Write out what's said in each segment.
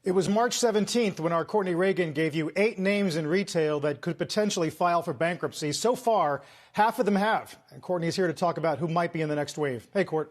It was March 17th when our Courtney Reagan gave you 8 names in retail that could potentially file for bankruptcy. So far, half of them have. And Courtney's here to talk about who might be in the next wave. Hey, Court.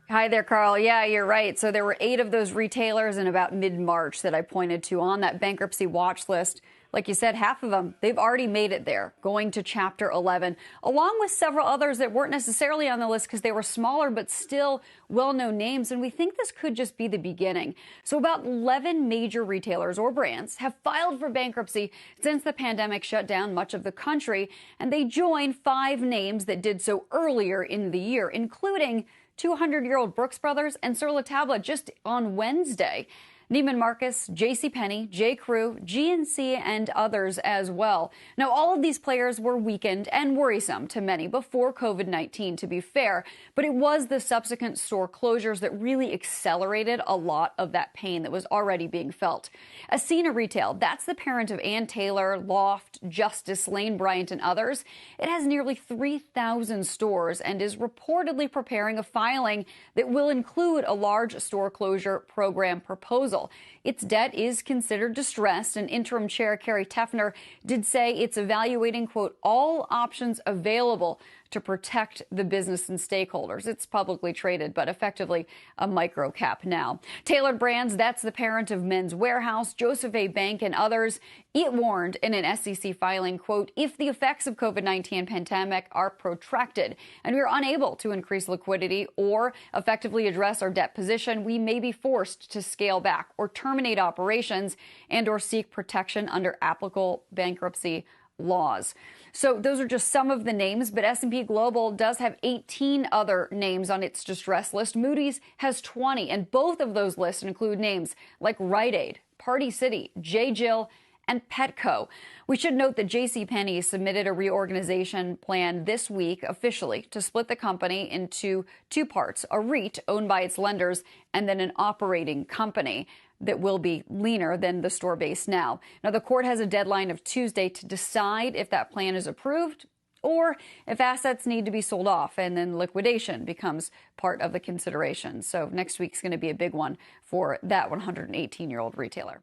Hi there, Carl. Yeah, you're right. So there were 8 of those retailers in about mid-March that I pointed to on that bankruptcy watch list. Like you said, half of them, they've already made it there, going to Chapter 11, along with several others that weren't necessarily on the list because they were smaller but still well-known names. And we think this could just be the beginning. So about 11 major retailers or brands have filed for bankruptcy since the pandemic shut down much of the country. And they join 5 names that did so earlier in the year, including 200-year-old Brooks Brothers and Sur La Table just on Wednesday. Neiman Marcus, JCPenney, J.Crew, GNC, and others as well. Now, all of these players were weakened and worrisome to many before COVID-19, to be fair, but it was the subsequent store closures that really accelerated a lot of that pain that was already being felt. Ascena Retail, that's the parent of Ann Taylor, Loft, Justice, Lane Bryant, and others. It has nearly 3,000 stores and is reportedly preparing a filing that will include a large store closure program proposal. Its debt is considered distressed, and interim chair Carrie Teffner did say it's evaluating, quote, all options available to protect the business and stakeholders. It's publicly traded, but effectively a micro cap now. Tailored Brands, that's the parent of Men's Warehouse, Joseph A. Bank, and others. It warned in an SEC filing, quote, if the effects of COVID-19 pandemic are protracted and we are unable to increase liquidity or effectively address our debt position, we may be forced to scale back or terminate operations and or seek protection under applicable bankruptcy laws. So those are just some of the names, but S&P Global does have 18 other names on its distress list. Moody's has 20, and both of those lists include names like Rite Aid, Party City, J.Jill, and Petco. We should note that JCPenney submitted a reorganization plan this week officially to split the company into 2 parts, a REIT owned by its lenders and then an operating company that will be leaner than the store base now. Now, the court has a deadline of Tuesday to decide if that plan is approved or if assets need to be sold off, and then liquidation becomes part of the consideration. So next week's going to be a big one for that 118-year-old retailer.